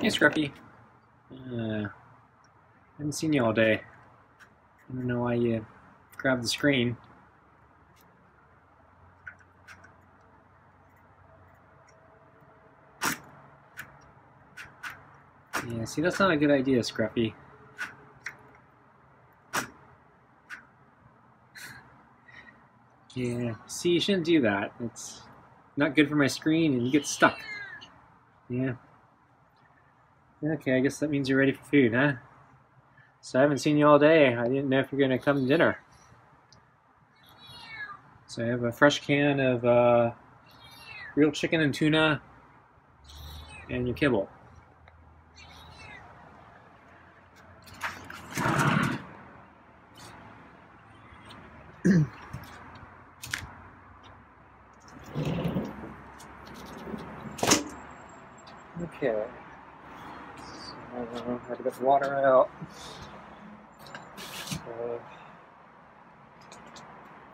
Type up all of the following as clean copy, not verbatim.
Hey, Scruffy. Haven't seen you all day. I don't know why you grabbed the screen. Yeah, see, that's not a good idea, Scruffy. Yeah, see, you shouldn't do that. It's not good for my screen, and you get stuck. Yeah. Okay, I guess that means you're ready for food, huh? So I haven't seen you all day. I didn't know if you're going to come to dinner. So I have a fresh can of real chicken and tuna and your kibble. Okay. So I had to get the water out.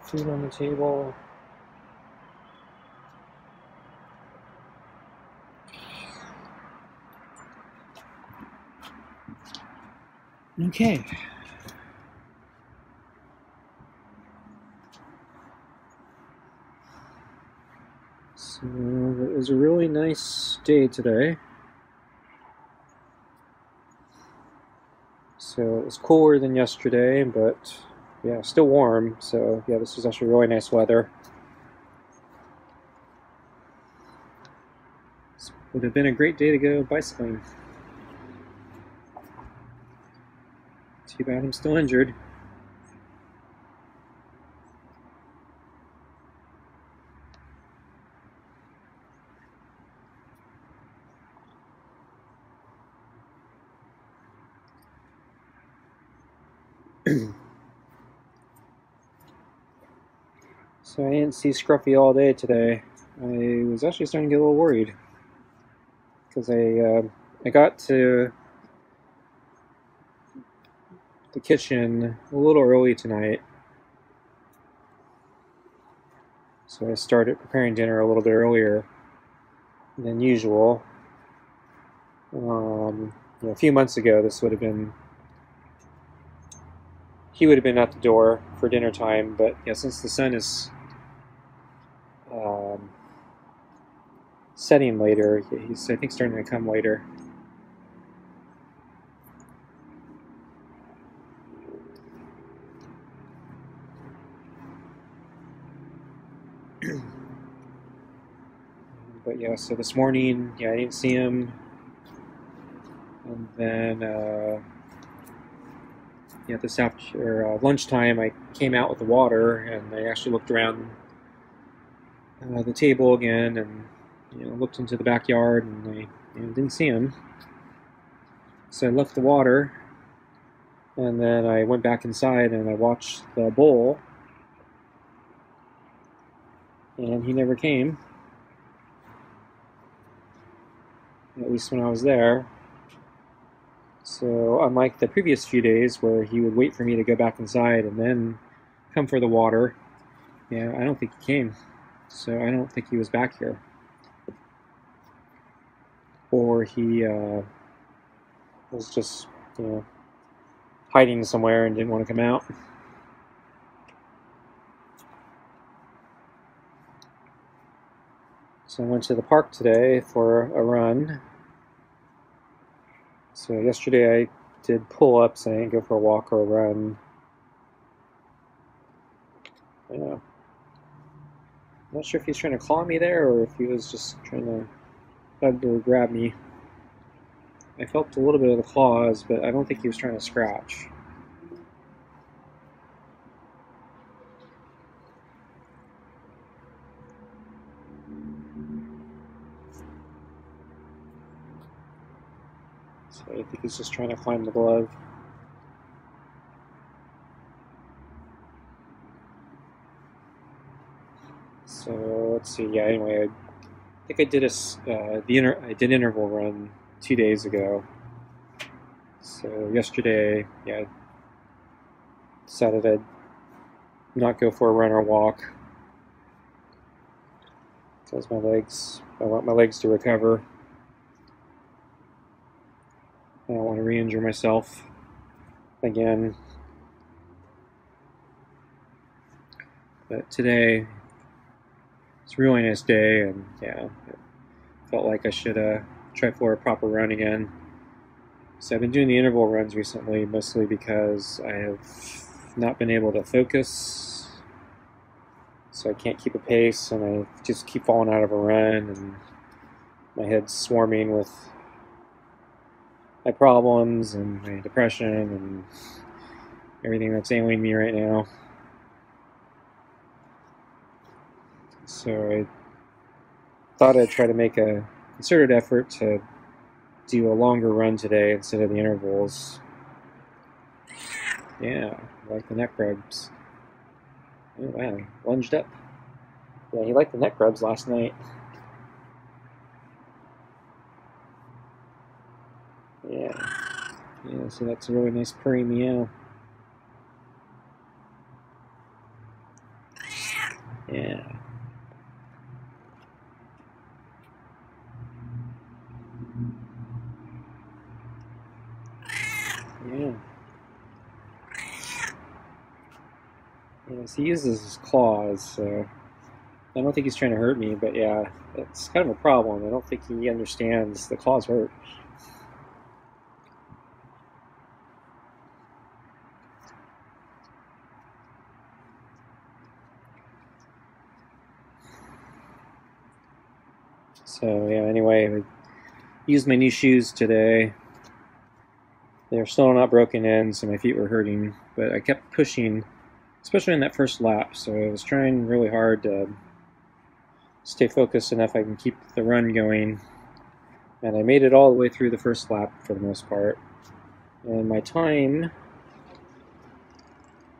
Food on the table. Okay. So it was a really nice day today. So it was cooler than yesterday, but yeah, still warm. So yeah, this was actually really nice weather. This would have been a great day to go bicycling. Too bad I'm still injured. So I didn't see Scruffy all day today. I was actually starting to get a little worried because I got to the kitchen a little early tonight. So I started preparing dinner a little bit earlier than usual. A few months ago, this would have been he would have been at the door for dinner time, but yeah, since the sun is setting later, he's I think starting to come later. But yeah, so this morning, yeah, I didn't see him, and then yeah, this after lunchtime, I came out with the water, and I actually looked around the table again, and looked into the backyard, and I didn't see him. So I left the water, and then I went back inside and I watched the bowl, and he never came. At least when I was there. So unlike the previous few days where he would wait for me to go back inside and then come for the water, yeah, I don't think he came. So I don't think he was back here. Or he was just, hiding somewhere and didn't want to come out. So I went to the park today for a run. So yesterday I did pull-ups. I didn't go for a walk or a run. Yeah. I'm not sure if he's trying to claw me there or if he was just trying to hug or grab me. I felt a little bit of the claws, but I don't think he was trying to scratch. So I think he's just trying to climb the glove. So let's see. Yeah. Anyway, I think I did I did interval run 2 days ago. So yesterday, yeah, I decided I'd not go for a run or walk because I want my legs to recover. I don't want to re-injure myself again. But today, it's a really nice day, and yeah, it felt like I should try for a proper run again. So I've been doing the interval runs recently, mostly because I have not been able to focus, so I can't keep a pace, and I just keep falling out of a run, and my head's swarming with my problems and my depression and everything that's ailing me right now. So I thought I'd try to make a concerted effort to do a longer run today instead of the intervals. Yeah, I like the neck rubs. Oh wow, he lunged up. Yeah, he liked the neck rubs last night. Yeah. Yeah, so that's a really nice purring meow. Yeah. Yeah. Yes, he uses his claws, so I don't think he's trying to hurt me, but yeah, it's kind of a problem. I don't think he understands the claws hurt. So yeah, anyway, I used my new shoes today. They're still not broken in, so my feet were hurting, but I kept pushing, especially in that first lap, so I was trying really hard to stay focused enough I can keep the run going, and I made it all the way through the first lap for the most part, and my time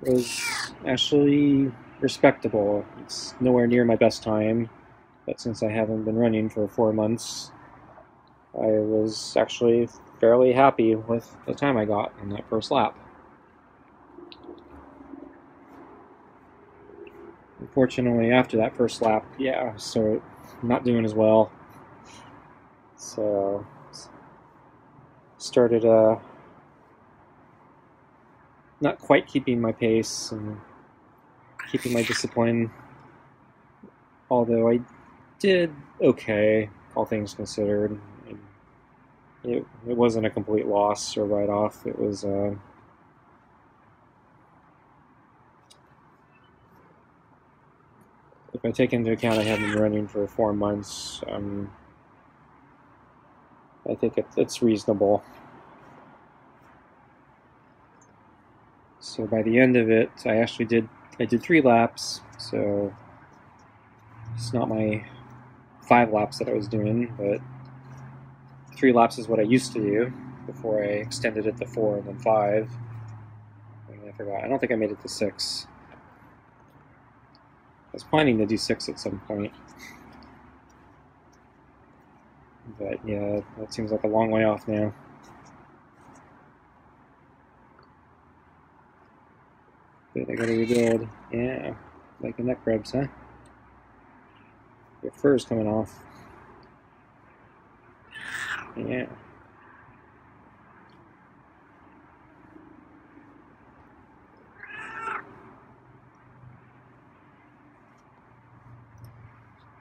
was actually respectable. It's nowhere near my best time, but since I haven't been running for 4 months, I was actually fairly happy with the time I got in that first lap. Unfortunately, after that first lap, yeah, so not doing as well. So started not quite keeping my pace and keeping my discipline, although I did okay, all things considered. It wasn't a complete loss or write-off. It was if I take into account I haven't been running for 4 months, I think it's reasonable. So by the end of it, I did 3 laps, so it's not my 5 laps that I was doing, but 3 laps is what I used to do before I extended it to 4 and then 5. And I forgot. I don't think I made it to 6. I was planning to do 6 at some point. But yeah, that seems like a long way off now. But I gotta rebuild. Yeah, like the neck rubs, huh? Your fur's coming off. Yeah.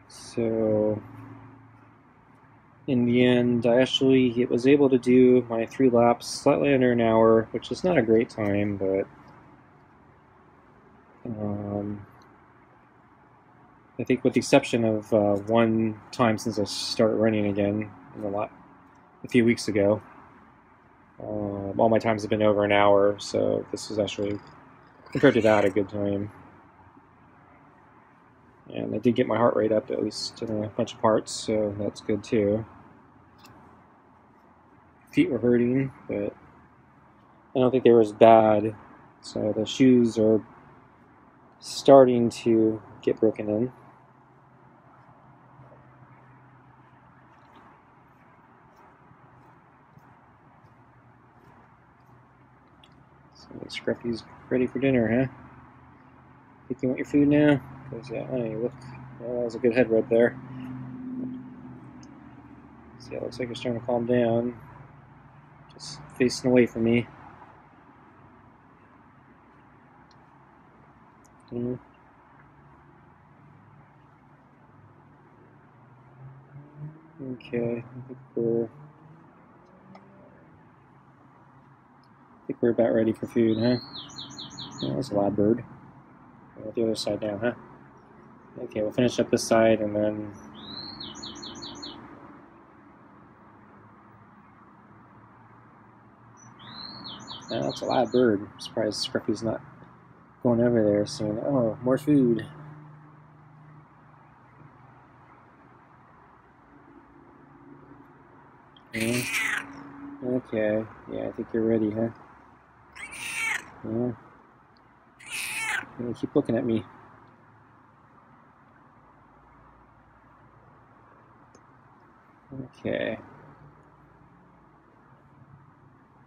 So in the end, it was able to do my 3 laps slightly under an hour, which is not a great time, but I think with the exception of one time since I started running again a few weeks ago, all my times have been over an hour, so this is actually, compared to that, a good time. And I did get my heart rate up at least in a bunch of parts, so that's good too. Feet were hurting, but I don't think they were as bad. So the shoes are starting to get broken in. So Scruffy's ready for dinner, huh? Think you want your food now? Because yeah, you look. Well, that was a good head rub there. See, it looks like you're starting to calm down. It's facing away from me. Okay, I think we're about ready for food, huh? Yeah, that's a loud bird. The other side down, huh? Okay, we'll finish up this side and then... Oh, that's a loud bird. I'm surprised Scruffy's not going over there saying, oh, more food. Yeah. Okay, yeah, I think you're ready, huh? Yeah. Keep looking at me. Okay.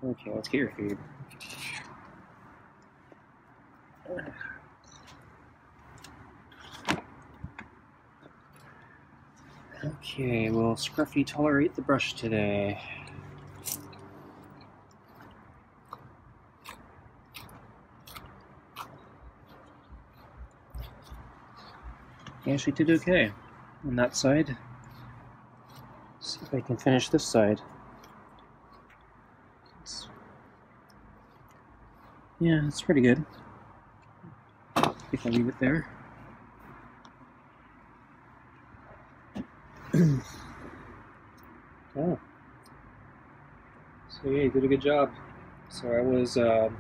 Okay, let's get your food. Okay, will Scruffy tolerate the brush today? He actually did okay on that side. Let's see if I can finish this side. Yeah, it's pretty good. I think I'll leave it there. Oh. So yeah, you did a good job. So I was, as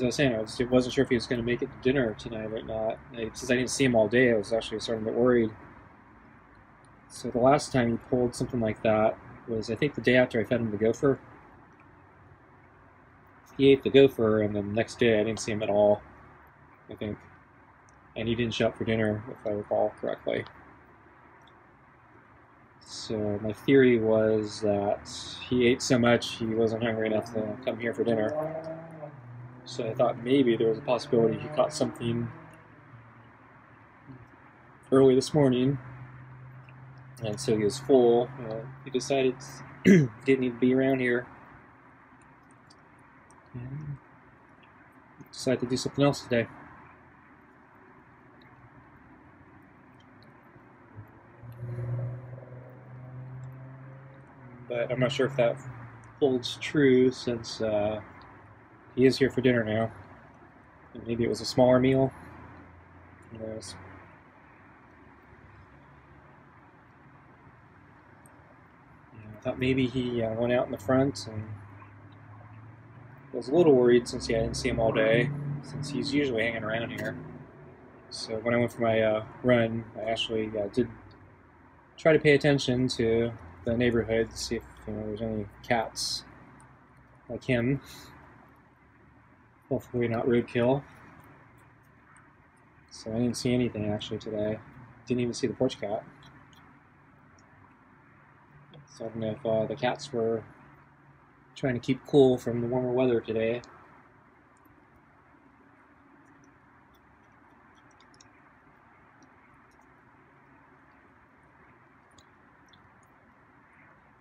I was saying, I wasn't sure if he was going to make it to dinner tonight or not. Since I didn't see him all day, I was actually starting to get worried. So the last time he pulled something like that was, I think, the day after I fed him the gopher. He ate the gopher, and then the next day I didn't see him at all, I think. And he didn't show up for dinner, if I recall correctly. So my theory was that he ate so much he wasn't hungry enough to come here for dinner. So I thought maybe there was a possibility he caught something early this morning, and so he was full. He decided he didn't need to be around here. And decided to do something else today. But I'm not sure if that holds true since he is here for dinner now. And maybe it was a smaller meal. Who knows? Yeah, I thought maybe he went out in the front, and I was a little worried since I didn't see him all day, since he's usually hanging around here. So when I went for my run, I actually did try to pay attention to the neighborhood to see if there's any cats like him. Hopefully not roadkill. So I didn't see anything actually today. Didn't even see the porch cat. So I don't know if the cats were trying to keep cool from the warmer weather today.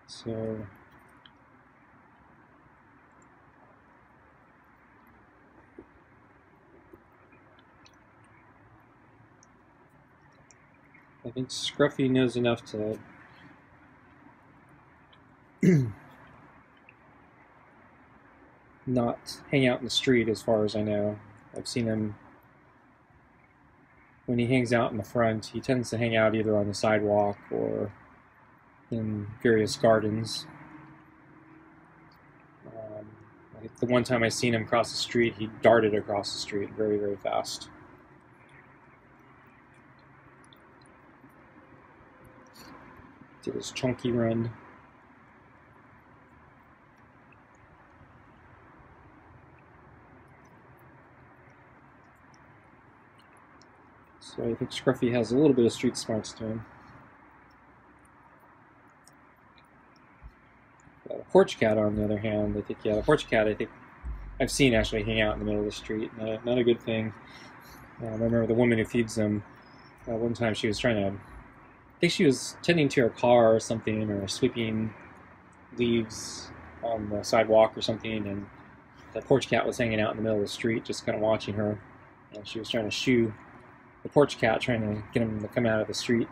So I think Scruffy knows enough to not hang out in the street as far as I know. I've seen him, when he hangs out in the front, he tends to hang out either on the sidewalk or in various gardens. The one time I seen him cross the street, he darted across the street very, very fast. Did his chunky run. So I think Scruffy has a little bit of street smarts to him. The porch cat, on the other hand, the porch cat, I think I've seen actually hang out in the middle of the street. Not a good thing. I remember the woman who feeds them. One time she was trying to, I think she was tending to her car or something, or sweeping leaves on the sidewalk or something, and the porch cat was hanging out in the middle of the street, just kind of watching her. And she was trying to shoo the porch cat, trying to get him to come out of the street.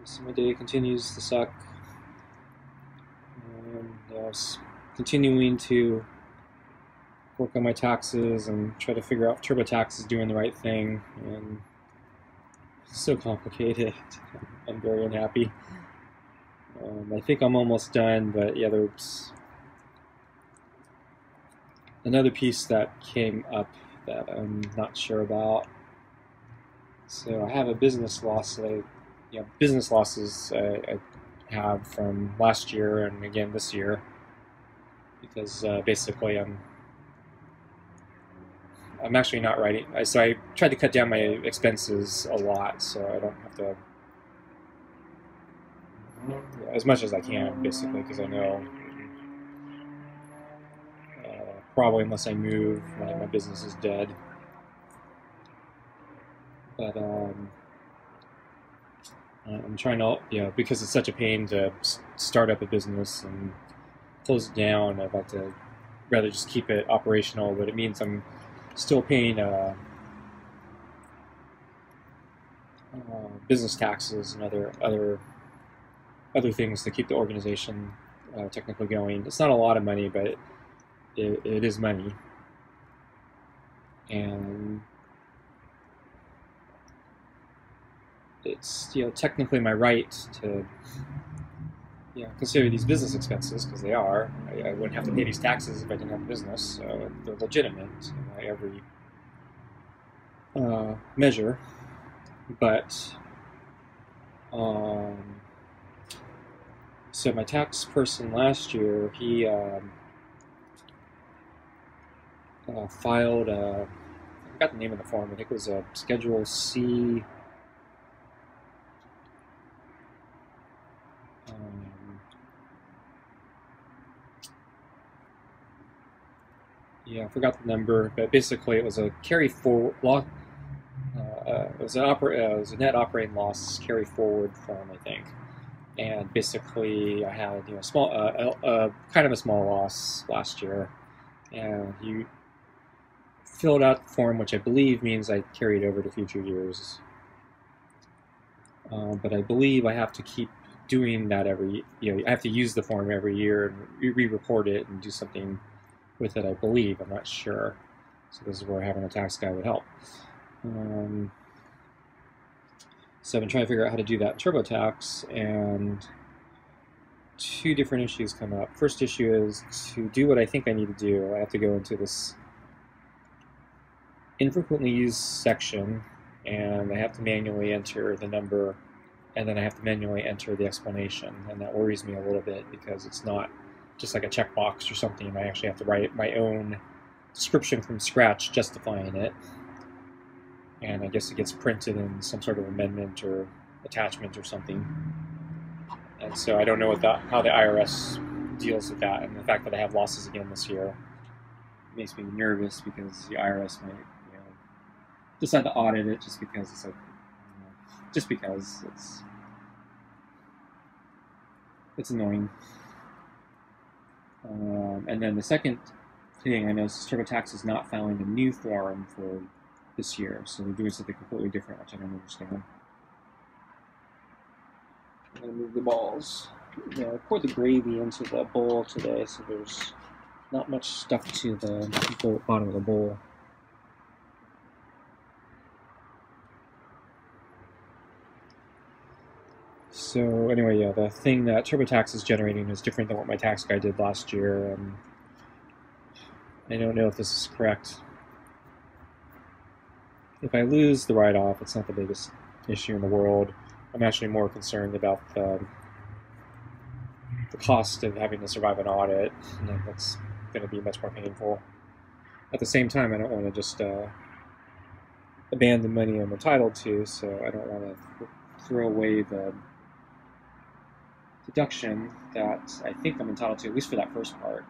So my day continues to suck. I was continuing to work on my taxes and try to figure out if TurboTax is doing the right thing, and it's so complicated. I'm very unhappy. I think I'm almost done, but yeah, there's another piece that came up that I'm not sure about. So I have a business loss that business losses I have from last year and again this year, because basically I'm actually not writing. So I tried to cut down my expenses a lot, so I don't have to, as much as I can, basically, because I know probably unless I move, my business is dead. But I'm trying to, because it's such a pain to start up a business and close it down, I'd like to rather just keep it operational, but it means I'm still paying business taxes and other things to keep the organization technically going. It's not a lot of money, but it is money, and it's technically my right to consider these business expenses, because they are. I wouldn't have to pay these taxes if I didn't have a business, so they're legitimate by every measure. But so my tax person last year, he filed I forgot the name of the form. I think it was a Schedule C. I forgot the number, but basically it was a carry forward law. It was a net operating loss carry forward form, I think. And basically, I had small, kind of a small loss last year, and you filled out the form, which I believe means I carried over to future years. But I believe I have to keep doing that every. I have to use the form every year and re-report it and do something with it, I believe. I'm not sure. So this is where having a tax guy would help. So I've been trying to figure out how to do that in TurboTax, and two different issues come up. First issue is to do what I think I need to do. I have to go into this infrequently used section, and I have to manually enter the number, and then I have to manually enter the explanation, and that worries me a little bit because it's not just like a checkbox or something. I actually have to write my own description from scratch justifying it, and I guess it gets printed in some sort of amendment or attachment or something. And so I don't know how the IRS deals with that, and the fact that I have losses again this year makes me nervous, because the IRS might decide to audit it just because it's it's annoying. And then the second thing I noticed is TurboTax is not filing a new form for this year, so they're doing something completely different, which I don't understand. I'm going to move the balls. I poured the gravy into the bowl today, so there's not much stuck to the bottom of the bowl. So anyway, the thing that TurboTax is generating is different than what my tax guy did last year, and I don't know if this is correct. If I lose the write-off, it's not the biggest issue in the world. I'm actually more concerned about the cost of having to survive an audit. That's going to be much more painful. At the same time, I don't want to just abandon money I'm entitled to, so I don't want to throw away the deduction that I think I'm entitled to, at least for that first part.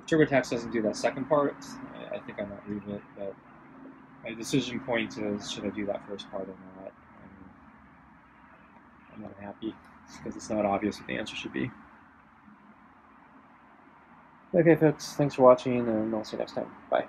If TurboTax doesn't do that second part, I think I'm not leaving it, but my decision point is, should I do that first part or not? I'm not happy, because it's not obvious what the answer should be. Okay, folks, thanks for watching, and I'll see you next time. Bye.